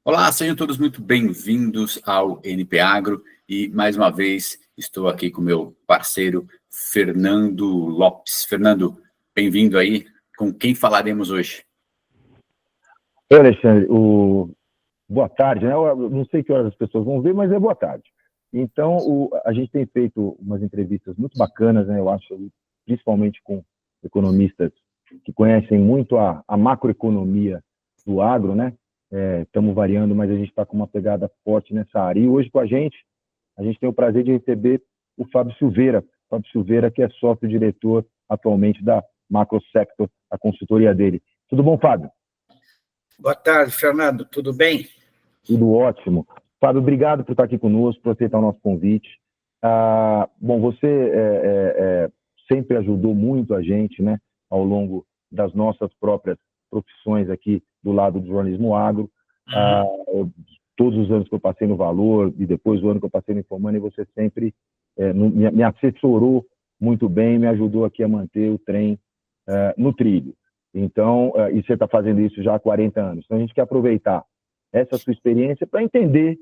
Olá, sejam todos muito bem-vindos ao NP Agro e, mais uma vez, estou aqui com meu parceiro Fernando Lopes. Fernando, bem-vindo aí. Com quem falaremos hoje? Oi, Alexandre, boa tarde, né? Eu não sei que horas as pessoas vão ver, mas é boa tarde. Então, a gente tem feito umas entrevistas muito bacanas, né? Eu acho, principalmente com economistas que conhecem muito a macroeconomia do agro, né? Estamos variando, mas a gente está com uma pegada forte nessa área. E hoje com a gente tem o prazer de receber o Fábio Silveira. Fábio Silveira, que é sócio-diretor atualmente da Macrosector, a consultoria dele. Tudo bom, Fábio? Boa tarde, Fernando. Tudo bem? Tudo ótimo. Fábio, obrigado por estar aqui conosco, por aceitar o nosso convite. Bom, você sempre ajudou muito a gente, né, ao longo das nossas próprias profissões aqui do lado do jornalismo agro. Todos os anos que eu passei no Valor e depois o ano que eu passei no Informando, você sempre me assessorou muito bem, me ajudou aqui a manter o trem no trilho. Então, e você está fazendo isso já há 40 anos. Então, a gente quer aproveitar essa sua experiência para entender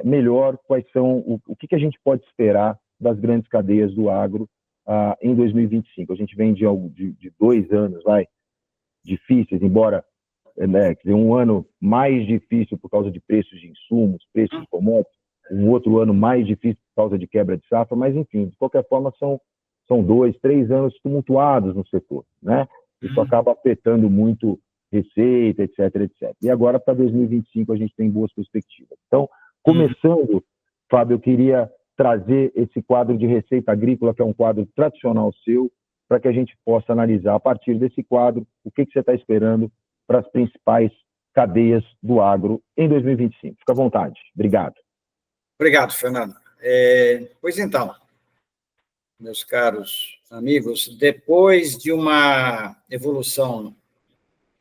melhor quais são, o que a gente pode esperar das grandes cadeias do agro em 2025. A gente vem de 2 anos difíceis, embora um ano mais difícil por causa de preços de insumos, preços de commodities, um outro ano mais difícil por causa de quebra de safra, mas, enfim, de qualquer forma, são 2, 3 anos tumultuados no setor, né? Isso acaba afetando muito receita, etc, etc. E agora, para 2025, a gente tem boas perspectivas. Então, começando, Fábio, eu queria trazer esse quadro de receita agrícola, que é um quadro tradicional seu, para que a gente possa analisar, a partir desse quadro, o que você está esperando para as principais cadeias do agro em 2025. Fica à vontade. Obrigado. Obrigado, Fernando. Pois então, meus caros amigos, depois de uma evolução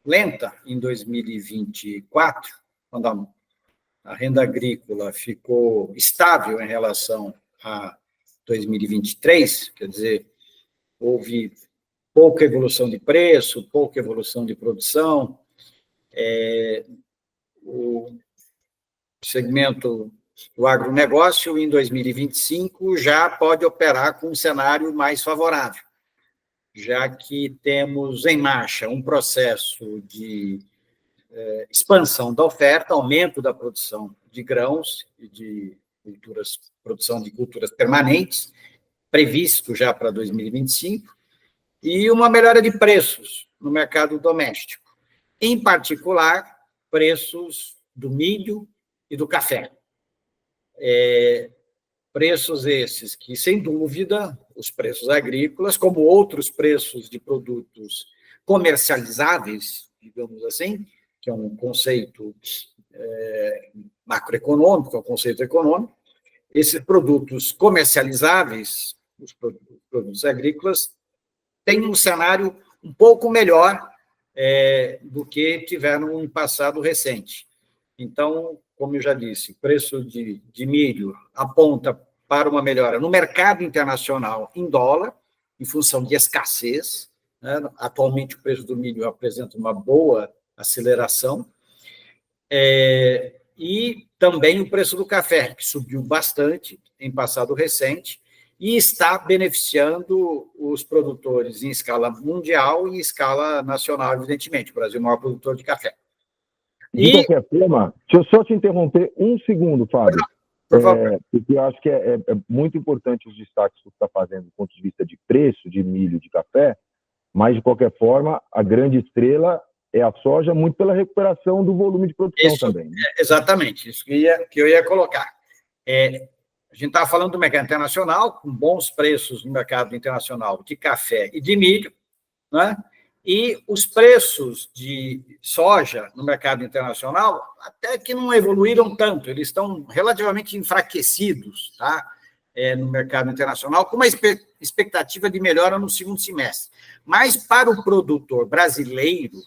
lenta em 2024, quando a renda agrícola ficou estável em relação a 2023, quer dizer, houve pouca evolução de preço, pouca evolução de produção, o segmento do agronegócio, em 2025, já pode operar com um cenário mais favorável, já que temos em marcha um processo de expansão da oferta, aumento da produção de grãos e de culturas, produção de culturas permanentes, previsto já para 2025, e uma melhora de preços no mercado doméstico, em particular, preços do milho e do café. Preços esses que, sem dúvida, os preços agrícolas, como outros preços de produtos comercializáveis, digamos assim, que é um conceito macroeconômico, é um conceito econômico, esses produtos comercializáveis, os produtos agrícolas, têm um cenário um pouco melhor do que tiveram em passado recente. Então, como eu já disse, o preço de milho aponta para uma melhora no mercado internacional em dólar, em função de escassez, né? Atualmente, o preço do milho apresenta uma boa aceleração, e também o preço do café, que subiu bastante em passado recente, e está beneficiando os produtores em escala mundial e em escala nacional, evidentemente. O Brasil é o maior produtor de café. De qualquer forma, deixa eu só te interromper um segundo, Fábio. Por favor. Porque eu acho que é muito importante os destaques que você está fazendo do ponto de vista de preço de milho, de café, mas, de qualquer forma, a grande estrela é a soja, muito pela recuperação do volume de produção também. Né? Exatamente, isso que eu ia colocar. A gente estava falando do mercado internacional, com bons preços no mercado internacional de café e de milho, né? E os preços de soja no mercado internacional até que não evoluíram tanto, eles estão relativamente enfraquecidos, tá? No mercado internacional, com uma expectativa de melhora no segundo semestre. Mas, para o produtor brasileiro,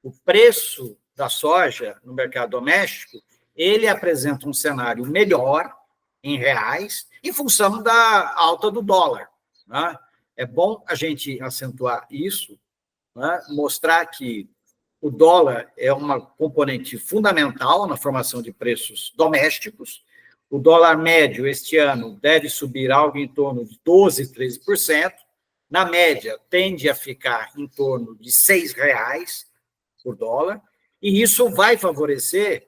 o preço da soja no mercado doméstico, ele apresenta um cenário melhor em reais, em função da alta do dólar. Né? É bom a gente acentuar isso, né? Mostrar que o dólar é uma componente fundamental na formação de preços domésticos. O dólar médio este ano deve subir algo em torno de 12%, 13%. Na média, tende a ficar em torno de R$ 6,00 por dólar, e isso vai favorecer,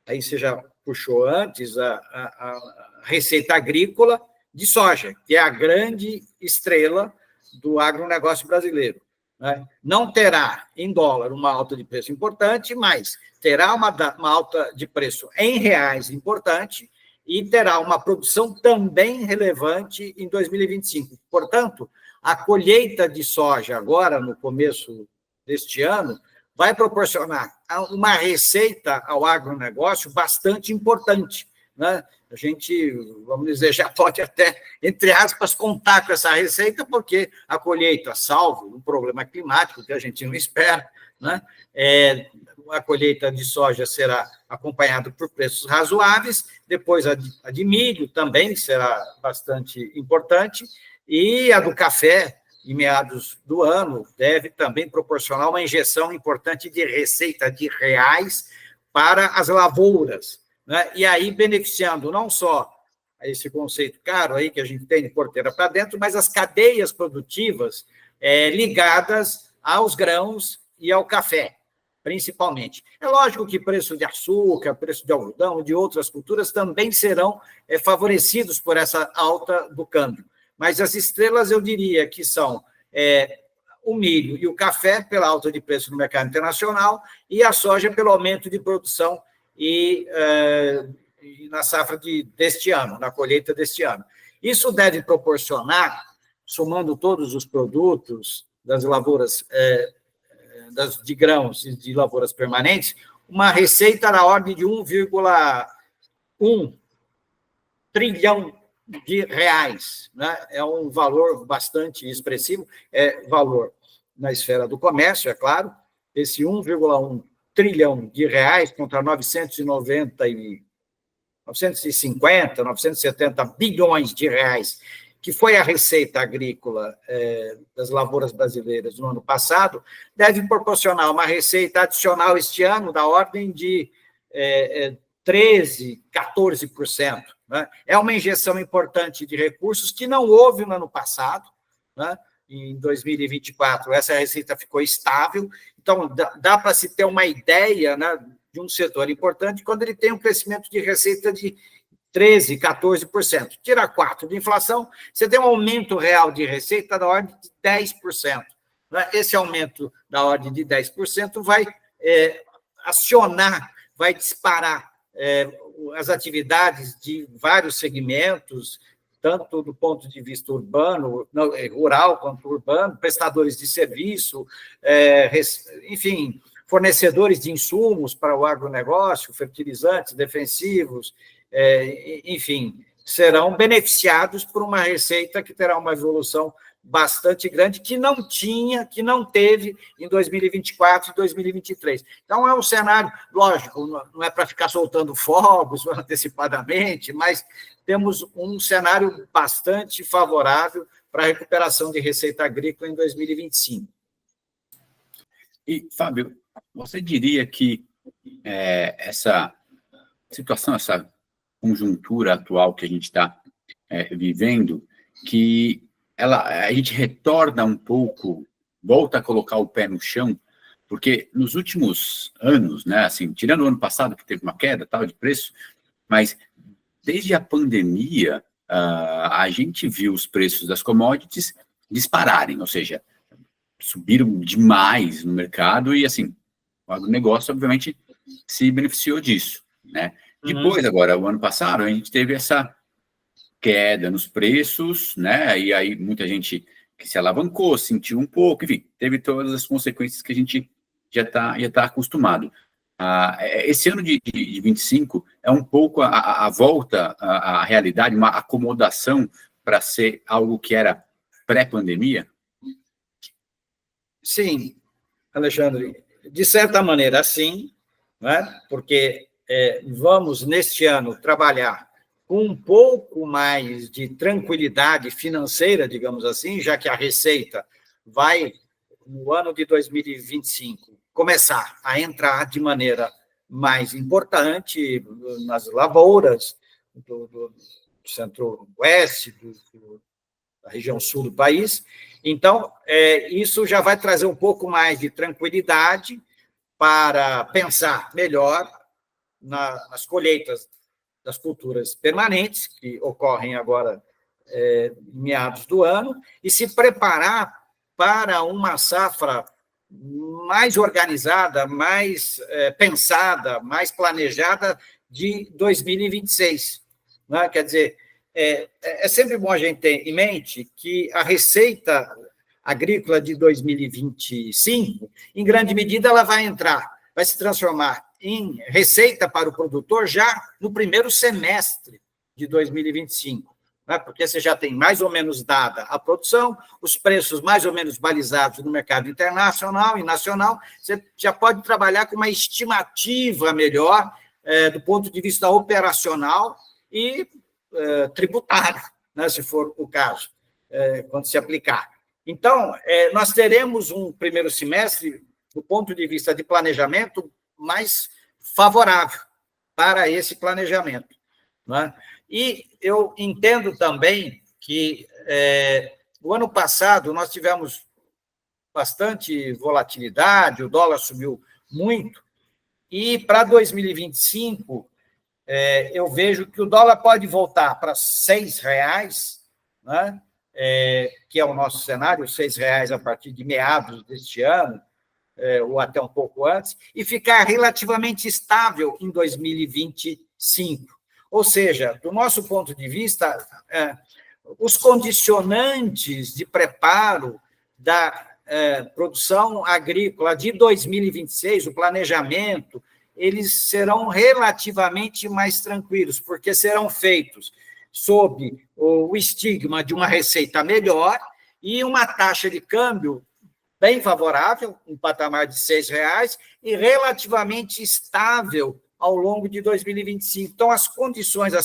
aí você já puxou antes, a receita agrícola de soja, que é a grande estrela do agronegócio brasileiro. Não terá em dólar uma alta de preço importante, mas terá uma alta de preço em reais importante e terá uma produção também relevante em 2025. Portanto, a colheita de soja agora, no começo deste ano, vai proporcionar uma receita ao agronegócio bastante importante. A gente, vamos dizer, já pode até, entre aspas, contar com essa receita, porque a colheita, salvo um problema climático que a gente não espera, a colheita de soja será acompanhada por preços razoáveis, depois a de milho também será bastante importante, e a do café, em meados do ano, deve também proporcionar uma injeção importante de receita de reais para as lavouras, e aí beneficiando não só esse conceito caro aí que a gente tem de porteira para dentro, mas as cadeias produtivas ligadas aos grãos e ao café, principalmente. É lógico que preço de açúcar, preço de algodão, de outras culturas também serão favorecidos por essa alta do câmbio, mas as estrelas eu diria que são o milho e o café pela alta de preço no mercado internacional e a soja pelo aumento de produção e na safra deste ano, na colheita deste ano. Isso deve proporcionar, somando todos os produtos das lavouras de grãos e de lavouras permanentes, uma receita na ordem de 1,1 trilhão de reais. É um valor bastante expressivo, valor na esfera do comércio, é claro, esse 1,1 trilhão de reais contra 950, 970 bilhões de reais, que foi a receita agrícola das lavouras brasileiras no ano passado, deve proporcionar uma receita adicional este ano da ordem de 13%, 14%. É uma injeção importante de recursos que não houve no ano passado. Em 2024, essa receita ficou estável. Então, dá para se ter uma ideia de um setor importante quando ele tem um crescimento de receita de 13%, 14%. Tira 4% de inflação, você tem um aumento real de receita da ordem de 10%. Esse aumento da ordem de 10% vai acionar, vai disparar as atividades de vários segmentos, tanto do ponto de vista urbano, rural quanto urbano, prestadores de serviço, enfim, fornecedores de insumos para o agronegócio, fertilizantes, defensivos, enfim, serão beneficiados por uma receita que terá uma evolução bastante grande, que não teve em 2024 e 2023. Então, é um cenário, lógico, não é para ficar soltando fogos antecipadamente, mas temos um cenário bastante favorável para a recuperação de receita agrícola em 2025. E, Fábio, você diria que essa situação, essa conjuntura atual que a gente está vivendo, que a gente retorna um pouco, volta a colocar o pé no chão, porque nos últimos anos, assim, tirando o ano passado, que teve uma queda tal de preço, mas desde a pandemia, a gente viu os preços das commodities dispararem, ou seja, subiram demais no mercado e, assim, o agronegócio, obviamente, se beneficiou disso, Depois, agora, o ano passado, a gente teve essa queda nos preços, e aí muita gente que se alavancou, sentiu um pouco, enfim, teve todas as consequências que a gente já tá acostumado. Esse ano de 25 é um pouco a volta à realidade, uma acomodação para ser algo que era pré-pandemia? Sim, Alexandre, de certa maneira, sim, porque vamos, neste ano, trabalhar com um pouco mais de tranquilidade financeira, digamos assim, já que a receita vai, no ano de 2025, começar a entrar de maneira mais importante nas lavouras do centro-oeste, da região sul do país. Então, isso já vai trazer um pouco mais de tranquilidade para pensar melhor nas colheitas das culturas permanentes, que ocorrem agora em meados do ano, e se preparar para uma safra mais organizada, mais pensada, mais planejada de 2026. Né? Quer dizer, é sempre bom a gente ter em mente que a receita agrícola de 2025, em grande medida, ela vai se transformar em receita para o produtor já no primeiro semestre de 2025, né? Porque você já tem mais ou menos dada a produção, os preços mais ou menos balizados no mercado internacional e nacional, você já pode trabalhar com uma estimativa melhor do ponto de vista operacional e tributário, né, se for o caso, quando se aplicar. Então, nós teremos um primeiro semestre, do ponto de vista de planejamento, mais favorável para esse planejamento. Né? E eu entendo também que o ano passado nós tivemos bastante volatilidade, o dólar subiu muito, e para 2025, eu vejo que o dólar pode voltar para R$6, né? Que é o nosso cenário, R$6 a partir de meados deste ano, ou até um pouco antes, e ficar relativamente estável em 2025. Ou seja, do nosso ponto de vista, os condicionantes de preparo da produção agrícola de 2026, o planejamento, eles serão relativamente mais tranquilos, porque serão feitos sob o estigma de uma receita melhor e uma taxa de câmbio bem favorável, um patamar de R$6, e relativamente estável ao longo de 2025. Então, as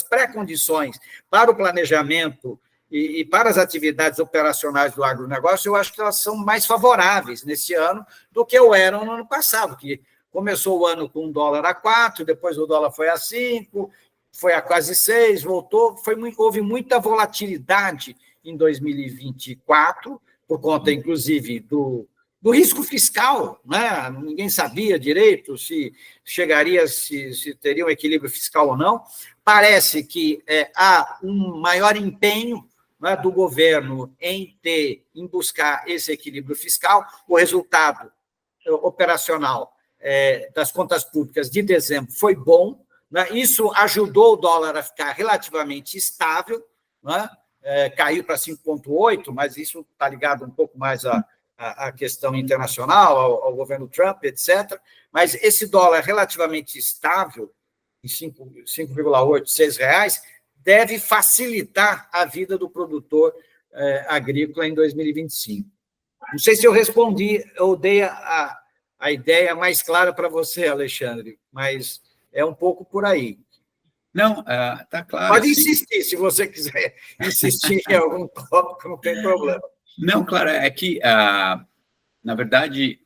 pré-condições para o planejamento e para as atividades operacionais do agronegócio, eu acho que elas são mais favoráveis nesse ano do que eram no ano passado, que começou o ano com $1 a 4, depois o dólar foi a 5, foi a quase 6, voltou, houve muita volatilidade em 2024, por conta, inclusive, do risco fiscal, né? Ninguém sabia direito se teria um equilíbrio fiscal ou não. Parece que há um maior empenho, né, do governo em buscar esse equilíbrio fiscal. O resultado operacional das contas públicas de dezembro foi bom, né? Isso ajudou o dólar a ficar relativamente estável, né? Caiu para 5,8, mas isso está ligado um pouco mais à questão internacional, ao governo Trump, etc. Mas esse dólar relativamente estável, em 5,8, R$6, deve facilitar a vida do produtor agrícola em 2025. Não sei se eu respondi, eu dei a ideia mais clara para você, Alexandre, mas é um pouco por aí. Não, está claro. Pode insistir, se você quiser insistir em algum tópico, não tem problema. Não, claro, é que, na verdade,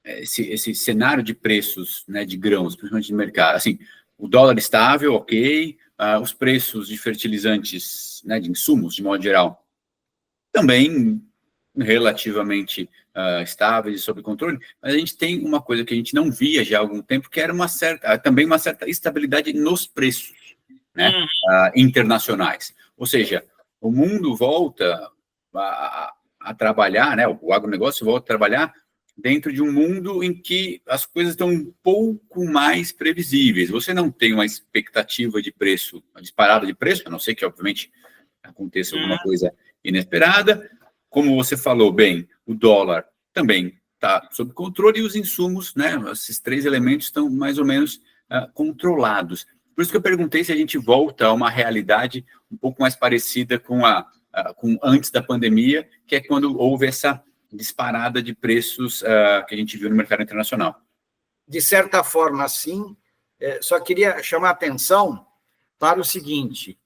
esse cenário de preços, né, de grãos, principalmente de mercado, assim, o dólar estável, ok, os preços de fertilizantes, né, de insumos, de modo geral, também relativamente estáveis e sob controle, mas a gente tem uma coisa que a gente não via já há algum tempo, que era também uma certa estabilidade nos preços, né, internacionais. Ou seja, o mundo volta a trabalhar, né, o agronegócio volta a trabalhar dentro de um mundo em que as coisas estão um pouco mais previsíveis. Você não tem uma expectativa de preço, uma disparada de preço, a não ser que, obviamente, aconteça alguma coisa inesperada. Como você falou bem, o dólar também está sob controle e os insumos, né, esses três elementos estão mais ou menos controlados. Por isso que eu perguntei se a gente volta a uma realidade um pouco mais parecida com antes da pandemia, que é quando houve essa disparada de preços que a gente viu no mercado internacional. De certa forma, sim. Só queria chamar a atenção para o seguinte: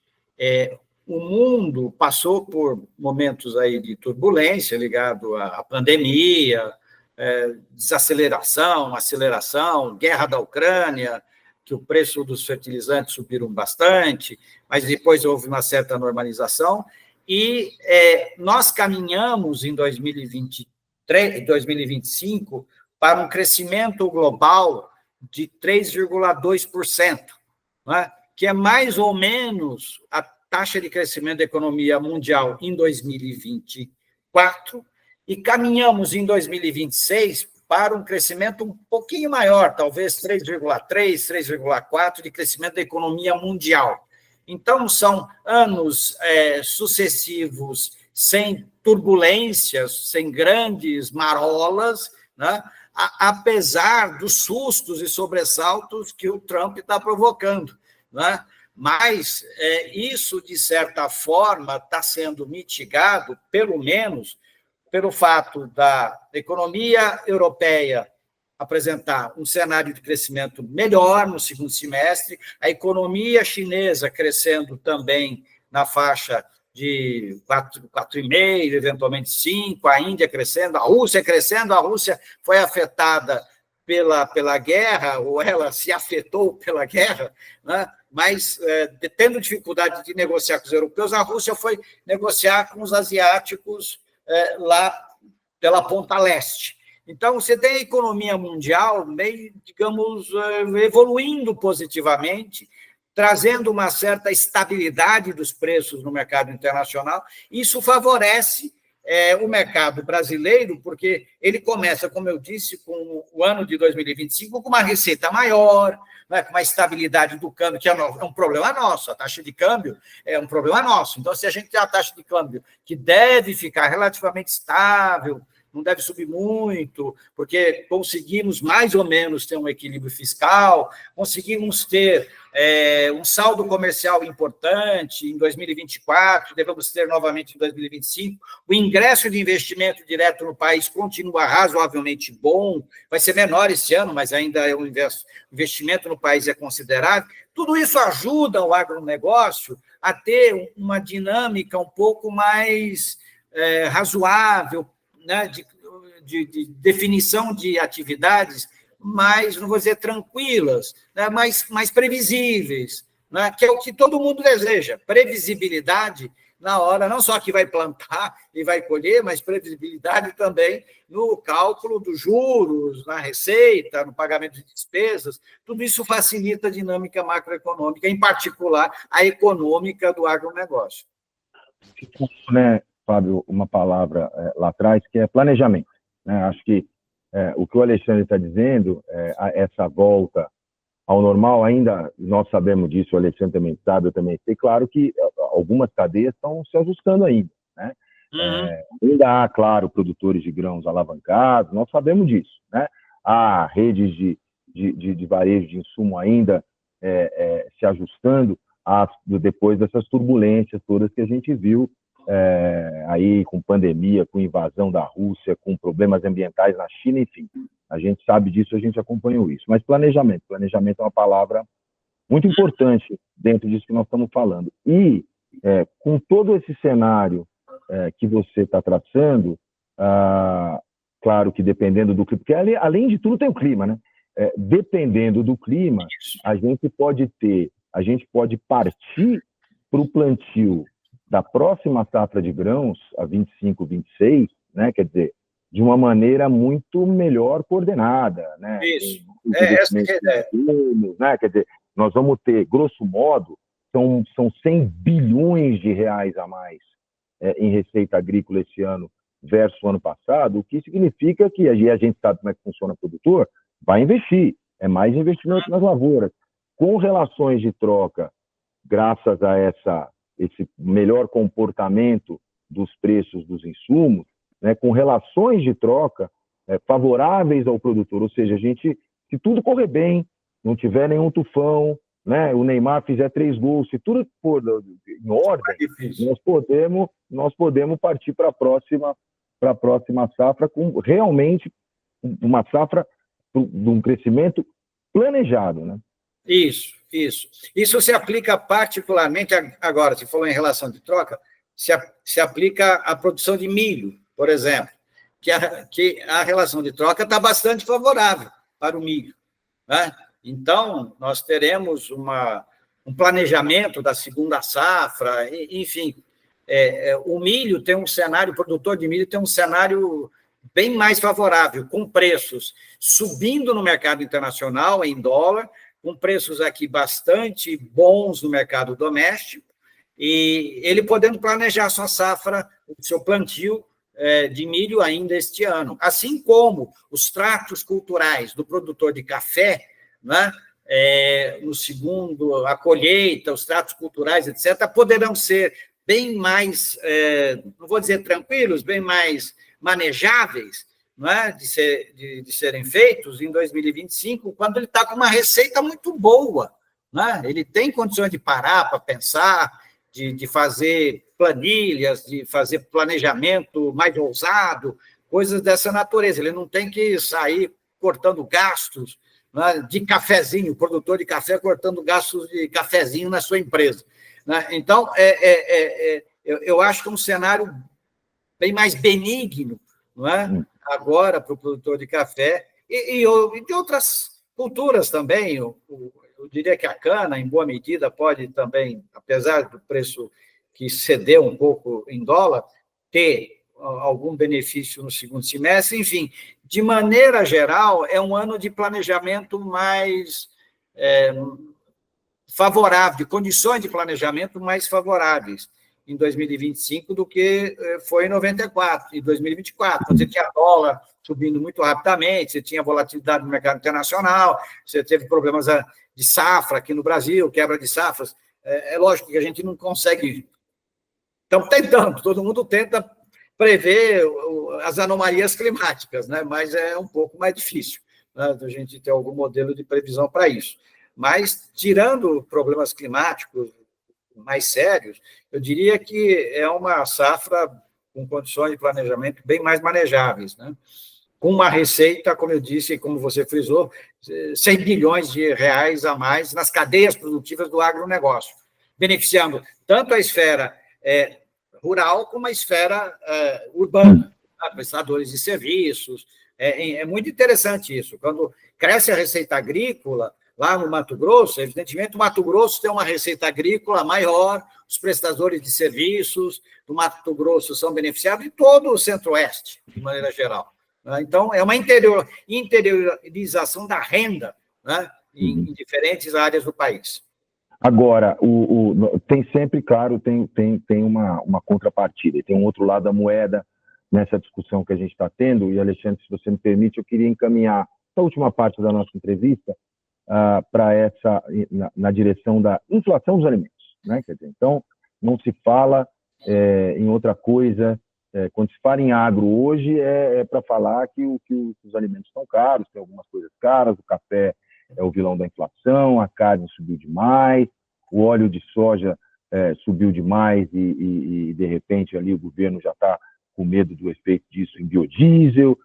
o mundo passou por momentos aí de turbulência ligado à pandemia, desaceleração, aceleração, guerra da Ucrânia, que o preço dos fertilizantes subiram bastante, mas depois houve uma certa normalização, e nós caminhamos em 2023, 2025 para um crescimento global de 3,2%, né? Que é mais ou menos a taxa de crescimento da economia mundial em 2024, e caminhamos em 2026 para um crescimento um pouquinho maior, talvez 3,3, 3,4 de crescimento da economia mundial. Então, são anos sucessivos sem turbulências, sem grandes marolas, né? Apesar dos sustos e sobressaltos que o Trump está provocando, né? Mas isso, de certa forma, está sendo mitigado, pelo menos, pelo fato da economia europeia apresentar um cenário de crescimento melhor no segundo semestre, a economia chinesa crescendo também na faixa de 4,5%, eventualmente 5%, a Índia crescendo, a Rússia crescendo. A Rússia foi afetada pela guerra, ou ela se afetou pela guerra, né? Mas, tendo dificuldade de negociar com os europeus, a Rússia foi negociar com os asiáticos lá pela ponta leste. Então, você tem a economia mundial meio, digamos, evoluindo positivamente, trazendo uma certa estabilidade dos preços no mercado internacional. Isso favorece o mercado brasileiro, porque ele começa, como eu disse, com o ano de 2025 com uma receita maior, né, com uma estabilidade do câmbio, que é um problema nosso. A taxa de câmbio é um problema nosso. Então, se a gente tem a taxa de câmbio que deve ficar relativamente estável, não deve subir muito, porque conseguimos mais ou menos ter um equilíbrio fiscal, conseguimos ter um saldo comercial importante em 2024, devemos ter novamente em 2025. O ingresso de investimento direto no país continua razoavelmente bom, vai ser menor esse ano, mas ainda o investimento no país é considerável. Tudo isso ajuda o agronegócio a ter uma dinâmica um pouco mais razoável, né, de definição de atividades mais, não vou dizer tranquilas, né, mais previsíveis, né, que é o que todo mundo deseja, previsibilidade na hora, não só que vai plantar e vai colher, mas previsibilidade também no cálculo dos juros, na receita, no pagamento de despesas. Tudo isso facilita a dinâmica macroeconômica, em particular a econômica do agronegócio. Né, Fábio, uma palavra lá atrás, que é planejamento, né? Acho que o que o Alexandre está dizendo, essa volta ao normal, ainda nós sabemos disso, o Alexandre também sabe, eu também sei, claro que algumas cadeias estão se ajustando ainda, né? Ainda há, claro, produtores de grãos alavancados, nós sabemos disso, né? Há redes de varejo de insumo ainda se ajustando depois dessas turbulências todas que a gente viu aí com pandemia, com invasão da Rússia, com problemas ambientais na China, enfim, a gente sabe disso, a gente acompanhou isso. Mas planejamento é uma palavra muito importante dentro disso que nós estamos falando. E com todo esse cenário que você está traçando, claro que dependendo do clima, porque além de tudo tem o clima, né? Dependendo do clima, a gente pode partir para o plantio da próxima safra de grãos, a 25, 26, né? Quer dizer, de uma maneira muito melhor coordenada, né? Isso, essa é a ideia. Né? Quer dizer, nós vamos ter, grosso modo, são 100 bilhões de reais a mais em receita agrícola esse ano versus o ano passado, o que significa que a gente sabe como é que funciona o produtor, vai investir, é mais investimento nas lavouras. Com relações de troca, graças a esse melhor comportamento dos preços dos insumos, né, com relações de troca favoráveis ao produtor, ou seja, se tudo correr bem, não tiver nenhum tufão, né, o Neymar fizer 3 gols, se tudo for em ordem, nós podemos partir para a próxima safra com realmente uma safra de um crescimento planejado, né? Isso. Isso se aplica particularmente, agora, se falou em relação de troca, se aplica à produção de milho, por exemplo. que a relação de troca está bastante favorável para o milho, né? Então, nós teremos um planejamento da segunda safra, enfim. O milho tem um cenário, o produtor de milho tem um cenário bem mais favorável, com preços subindo no mercado internacional, em dólar, com preços aqui bastante bons no mercado doméstico, e ele podendo planejar sua safra, o seu plantio de milho ainda este ano. Assim como os tratos culturais do produtor de café, né, no segundo, a colheita, os tratos culturais, etc., poderão ser bem mais, não vou dizer tranquilos, bem mais manejáveis, não é? de serem feitos em 2025, quando ele está com uma receita muito boa, né? Ele tem condições de parar para pensar, de fazer planilhas, de fazer planejamento mais ousado, coisas dessa natureza. Ele não tem que sair cortando gastos, né, de cafezinho, produtor de café cortando gastos de cafezinho na sua empresa, né? Então, eu acho que é um cenário bem mais benigno, não é? Agora, para o produtor de café, e de outras culturas também. Eu diria que a cana, em boa medida, pode também, apesar do preço que cedeu um pouco em dólar, ter algum benefício no segundo semestre. Enfim, de maneira geral, é um ano de planejamento mais favorável, de condições de planejamento mais favoráveis em 2025 do que foi em 94, em 2024, quando você tinha dólar subindo muito rapidamente, você tinha volatilidade no mercado internacional, você teve problemas de safra aqui no Brasil, quebra de safras. É lógico que a gente não consegue. Estamos tentando, todo mundo tenta prever as anomalias climáticas, né? Mas é um pouco mais difícil, né, a gente ter algum modelo de previsão para isso. Mas, tirando problemas climáticos mais sérios, eu diria que é uma safra com condições de planejamento bem mais manejáveis, né? Com uma receita, como eu disse, e como você frisou, 100 bilhões de reais a mais nas cadeias produtivas do agronegócio, beneficiando tanto a esfera rural como a esfera urbana, tá? Prestadores de serviços. É muito interessante isso. Quando cresce a receita agrícola, lá no Mato Grosso, evidentemente, o Mato Grosso tem uma receita agrícola maior, os prestadores de serviços do Mato Grosso são beneficiados, e todo o Centro-Oeste, de maneira geral. Então, é uma interiorização da renda, né, em diferentes áreas do país. Agora, tem sempre, claro, tem uma contrapartida, tem um outro lado da moeda nessa discussão que a gente está tendo, e, Alexandre, se você me permite, eu queria encaminhar a última parte da nossa entrevista para na direção da inflação dos alimentos, né? Quer dizer, então, não se fala em outra coisa. Quando se fala em agro hoje, para falar que os alimentos estão caros, tem algumas coisas caras, o café é o vilão da inflação, a carne subiu demais, o óleo de soja subiu demais e, de repente, ali o governo já está com medo do efeito disso em biodiesel.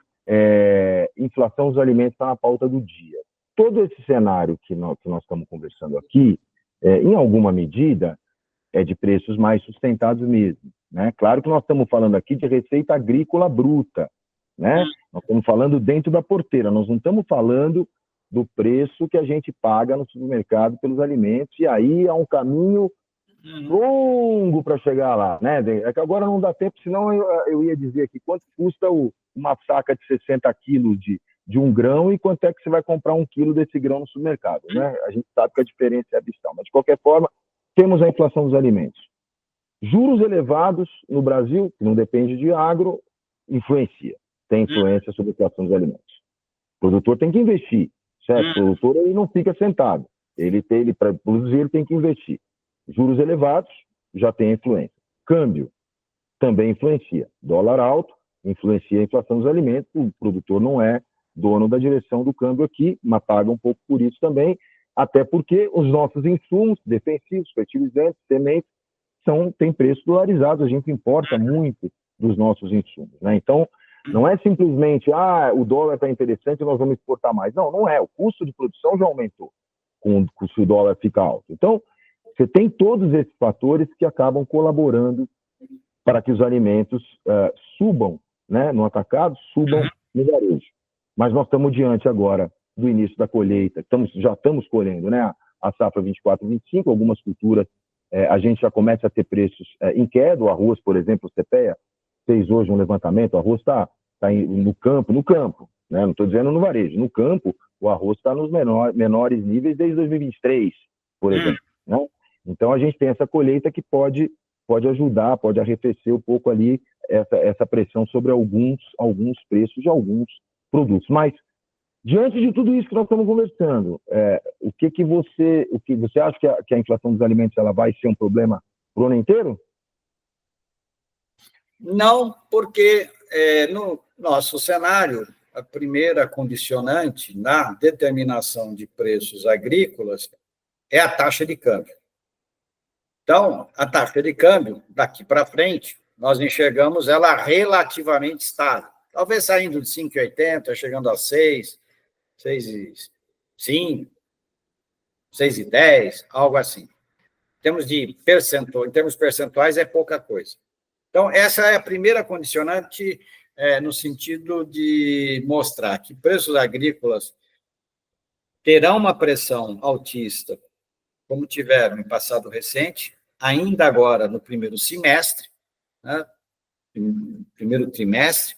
Inflação dos alimentos está na pauta do dia. Todo esse cenário que nós estamos conversando aqui, em alguma medida, é de preços mais sustentados mesmo, né? Claro que nós estamos falando aqui de receita agrícola bruta, né? Nós estamos falando dentro da porteira, nós não estamos falando do preço que a gente paga no supermercado pelos alimentos, e aí há um caminho longo para chegar lá, né? É que agora não dá tempo, senão eu ia dizer aqui quanto custa uma saca de 60 quilos de um grão e quanto é que você vai comprar 1 quilo desse grão no supermercado, né? A gente sabe que a diferença é abissal, mas de qualquer forma, temos a inflação dos alimentos. Juros elevados no Brasil, que não depende de agro, tem influência sobre a inflação dos alimentos. O produtor tem que investir, certo? O produtor ele não fica sentado, para produzir ele tem que investir. Juros elevados já tem influência. Câmbio também influencia. Dólar alto influencia a inflação dos alimentos, o produtor não é dono da direção do câmbio aqui, mas paga um pouco por isso também, até porque os nossos insumos defensivos, fertilizantes, sementes, têm preço dolarizado, a gente importa muito dos nossos insumos, né? Então, não é simplesmente, o dólar está interessante, nós vamos exportar mais. Não é, o custo de produção já aumentou, se o dólar fica alto. Então, você tem todos esses fatores que acabam colaborando para que os alimentos subam né, no atacado, subam no varejo. Mas nós estamos diante agora do início da colheita, já estamos colhendo, né, a safra 24-25, algumas culturas, a gente já começa a ter preços em queda. O arroz, por exemplo, o CPEA fez hoje um levantamento, o arroz está no campo, né, não estou dizendo no varejo, no campo, o arroz está nos menores níveis desde 2023, por exemplo, né? Então, a gente tem essa colheita que pode ajudar, pode arrefecer um pouco ali essa pressão sobre alguns preços de alguns produtos. Mas, diante de tudo isso que nós estamos conversando, o que você acha que a inflação dos alimentos ela vai ser um problema para o ano inteiro? Não, porque no nosso cenário, a primeira condicionante na determinação de preços agrícolas é a taxa de câmbio. Então, a taxa de câmbio, daqui para frente, nós enxergamos ela relativamente estável. Talvez saindo de 5,80, chegando a 6, 6,5, 6,10, algo assim. Em termos percentuais, é pouca coisa. Então, essa é a primeira condicionante no sentido de mostrar que preços agrícolas terão uma pressão altista, como tiveram em passado recente, ainda agora no primeiro semestre, né, primeiro trimestre,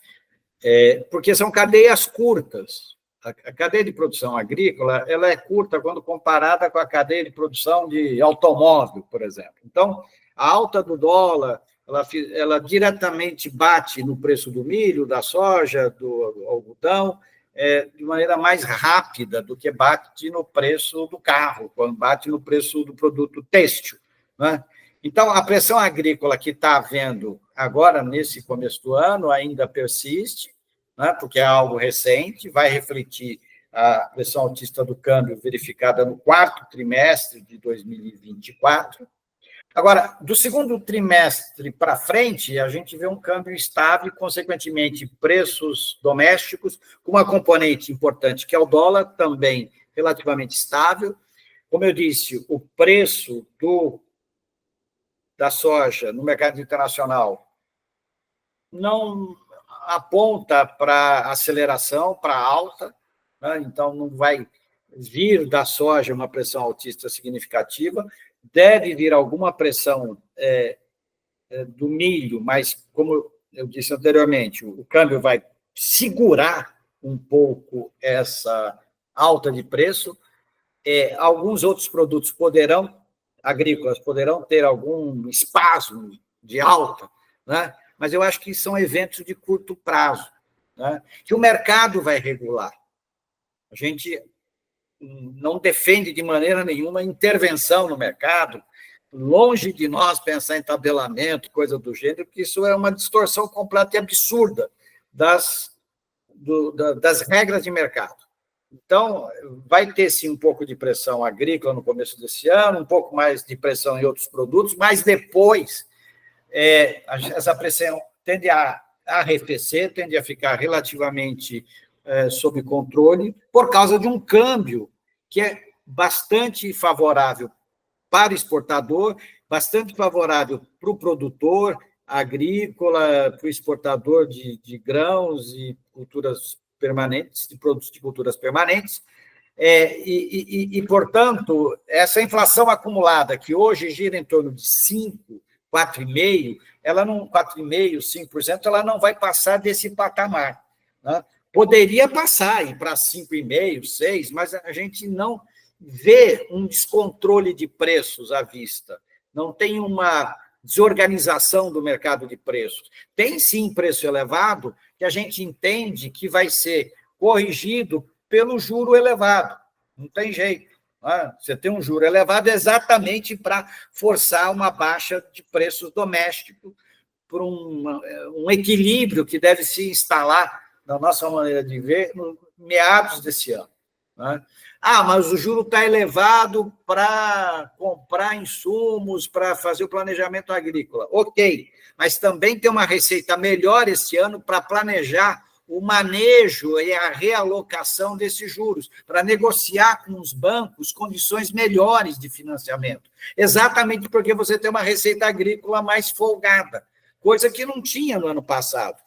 porque são cadeias curtas. A cadeia de produção agrícola ela é curta quando comparada com a cadeia de produção de automóvel, por exemplo. Então, a alta do dólar, ela diretamente bate no preço do milho, da soja, do algodão, de maneira mais rápida do que bate no preço do carro, quando bate no preço do produto têxtil, né? Então, a pressão agrícola que está havendo agora, nesse começo do ano, ainda persiste, né, porque é algo recente, vai refletir a pressão altista do câmbio verificada no quarto trimestre de 2024. Agora, do segundo trimestre para frente, a gente vê um câmbio estável e, consequentemente, preços domésticos, com uma componente importante, que é o dólar, também relativamente estável. Como eu disse, o preço da soja no mercado internacional não aponta para aceleração, para alta, né? Então não vai vir da soja uma pressão altista significativa, deve vir alguma pressão do milho, mas, como eu disse anteriormente, o câmbio vai segurar um pouco essa alta de preço. Alguns outros produtos agrícolas poderão ter algum espasmo de alta, né? Mas eu acho que são eventos de curto prazo, né, que o mercado vai regular. A gente não defende de maneira nenhuma intervenção no mercado, longe de nós pensar em tabelamento, coisa do gênero, porque isso é uma distorção completa e absurda das regras de mercado. Então, vai ter, sim, um pouco de pressão agrícola no começo desse ano, um pouco mais de pressão em outros produtos, mas depois essa pressão tende a arrefecer, tende a ficar relativamente sob controle, por causa de um câmbio que é bastante favorável para o exportador, bastante favorável para o produtor agrícola, para o exportador de grãos e culturas permanentes, de produtos de culturas permanentes, portanto, essa inflação acumulada, que hoje gira em torno de 5%, 4,5%, 5%, ela não vai passar desse patamar, né? Poderia passar, ir para 5,5%, 6%, mas a gente não vê um descontrole de preços à vista, não tem uma desorganização do mercado de preços. Tem, sim, preço elevado, que a gente entende que vai ser corrigido pelo juro elevado. Não tem jeito. Né? Você tem um juro elevado exatamente para forçar uma baixa de preços domésticos, por um equilíbrio que deve se instalar, na nossa maneira de ver, no meados desse ano. Né? Mas o juro está elevado para comprar insumos, para fazer o planejamento agrícola. Ok, mas também tem uma receita melhor esse ano para planejar o manejo e a realocação desses juros, para negociar com os bancos condições melhores de financiamento. Exatamente porque você tem uma receita agrícola mais folgada, coisa que não tinha no ano passado.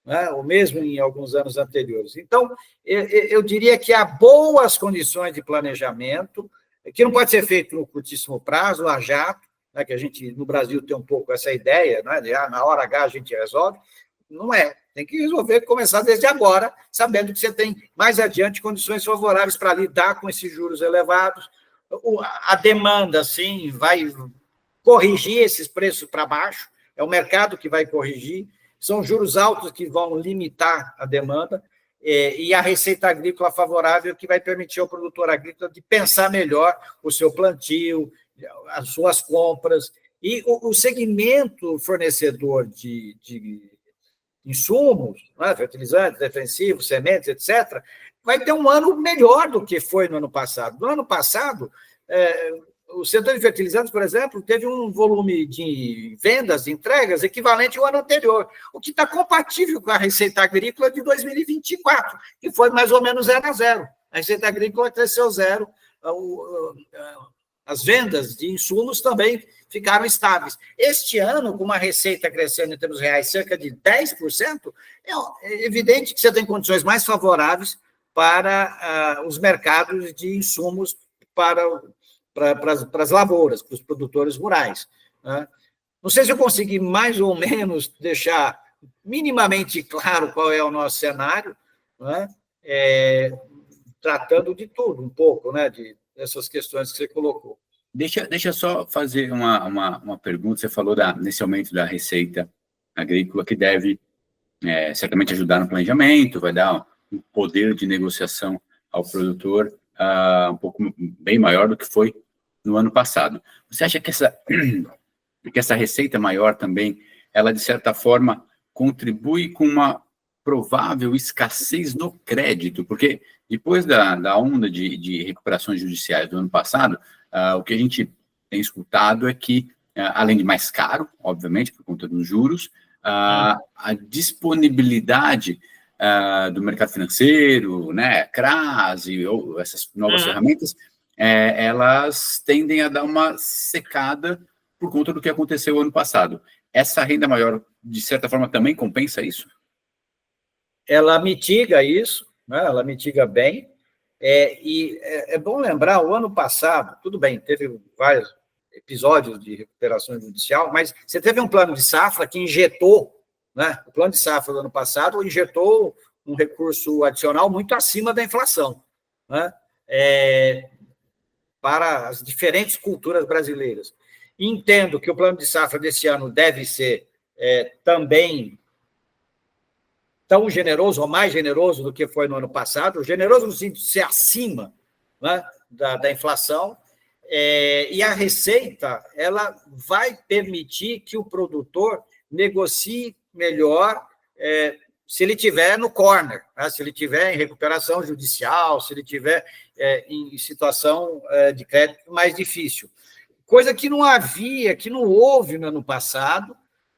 né, ou mesmo em alguns anos anteriores. Então, eu diria que há boas condições de planejamento, que não pode ser feito no curtíssimo prazo, a jato, né, que a gente, no Brasil, tem um pouco essa ideia, né, de na hora H a gente resolve. Não é. Tem que resolver, começar desde agora, sabendo que você tem mais adiante condições favoráveis para lidar com esses juros elevados. A demanda, sim, vai corrigir esses preços para baixo, é o mercado que vai corrigir, são juros altos que vão limitar a demanda, e a receita agrícola favorável que vai permitir ao produtor agrícola de pensar melhor o seu plantio, as suas compras, e o segmento fornecedor de insumos, né, fertilizantes, defensivos, sementes, etc., vai ter um ano melhor do que foi no ano passado. No ano passado, o setor de fertilizantes, por exemplo, teve um volume de vendas, de entregas, equivalente ao ano anterior, o que está compatível com a receita agrícola de 2024, que foi mais ou menos 0-0. A receita agrícola cresceu 0, as vendas de insumos também ficaram estáveis. Este ano, com uma receita crescendo em termos reais cerca de 10%, é evidente que você tem condições mais favoráveis para os mercados de insumos para as lavouras, para os produtores rurais. Né? Não sei se eu consegui mais ou menos deixar minimamente claro qual é o nosso cenário, né? Tratando de tudo um pouco, né? Dessas questões que você colocou. Deixa só fazer uma pergunta. Você falou nesse aumento da receita agrícola, que deve certamente ajudar no planejamento, vai dar um poder de negociação ao produtor um pouco bem maior do que foi no ano passado. Você acha que essa receita maior também, ela de certa forma contribui com uma provável escassez no crédito? Porque depois da onda de recuperações judiciais do ano passado, o que a gente tem escutado é que, além de mais caro, obviamente, por conta dos juros, a disponibilidade do mercado financeiro, né, CRAS e essas novas ferramentas, elas tendem a dar uma secada por conta do que aconteceu ano passado. Essa renda maior, de certa forma, também compensa isso? Ela mitiga isso, né? Ela mitiga bem, e é bom lembrar, o ano passado, tudo bem, teve vários episódios de recuperação judicial, mas você teve um plano de safra que injetou, né? O plano de safra do ano passado injetou um recurso adicional muito acima da inflação, né? Para as diferentes culturas brasileiras. Entendo que o plano de safra desse ano deve ser também tão generoso ou mais generoso do que foi no ano passado, generoso no sentido de ser acima, né, da inflação, e a receita ela vai permitir que o produtor negocie melhor se ele estiver no corner, né, se ele estiver em recuperação judicial, se ele estiver em situação de crédito mais difícil. Coisa que não havia, que não houve no ano passado,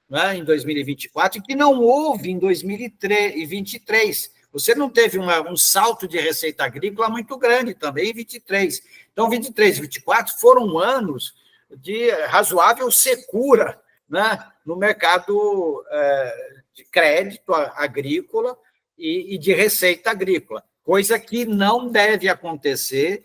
né, em 2024, e que não houve em 2023. Você não teve um salto de receita agrícola muito grande também em 23. Então, 23 e 24 foram anos de razoável secura, né, no mercado de crédito agrícola e de receita agrícola, coisa que não deve acontecer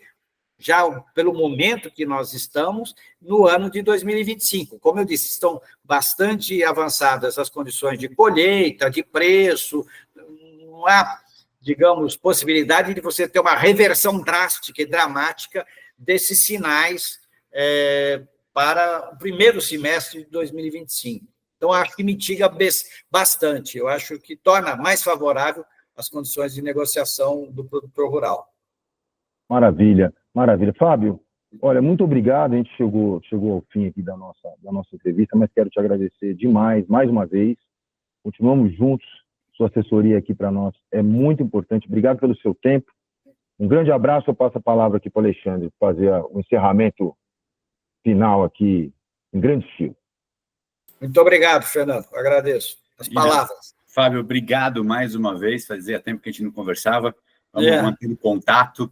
já pelo momento que nós estamos, no ano de 2025. Como eu disse, estão bastante avançadas as condições de colheita, de preço, não há, digamos, possibilidade de você ter uma reversão drástica e dramática desses sinais para o primeiro semestre de 2025. Então, acho que mitiga bastante, eu acho que torna mais favorável as condições de negociação do produtor rural. Maravilha, maravilha. Fábio, olha, muito obrigado, a gente chegou ao fim aqui da nossa entrevista, mas quero te agradecer demais, mais uma vez. Continuamos juntos, sua assessoria aqui para nós é muito importante. Obrigado pelo seu tempo. Um grande abraço, eu passo a palavra aqui para o Alexandre, fazer o encerramento final aqui, em grande estilo. Muito obrigado, Fernando, agradeço as palavras. Fábio, obrigado mais uma vez, fazia tempo que a gente não conversava, vamos manter o contato,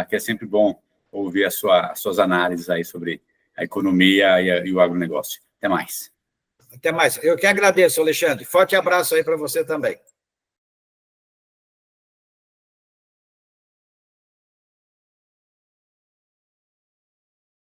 que é sempre bom ouvir as suas análises aí sobre a economia e o agronegócio. Até mais. Até mais. Eu que agradeço, Alexandre. Forte abraço aí para você também.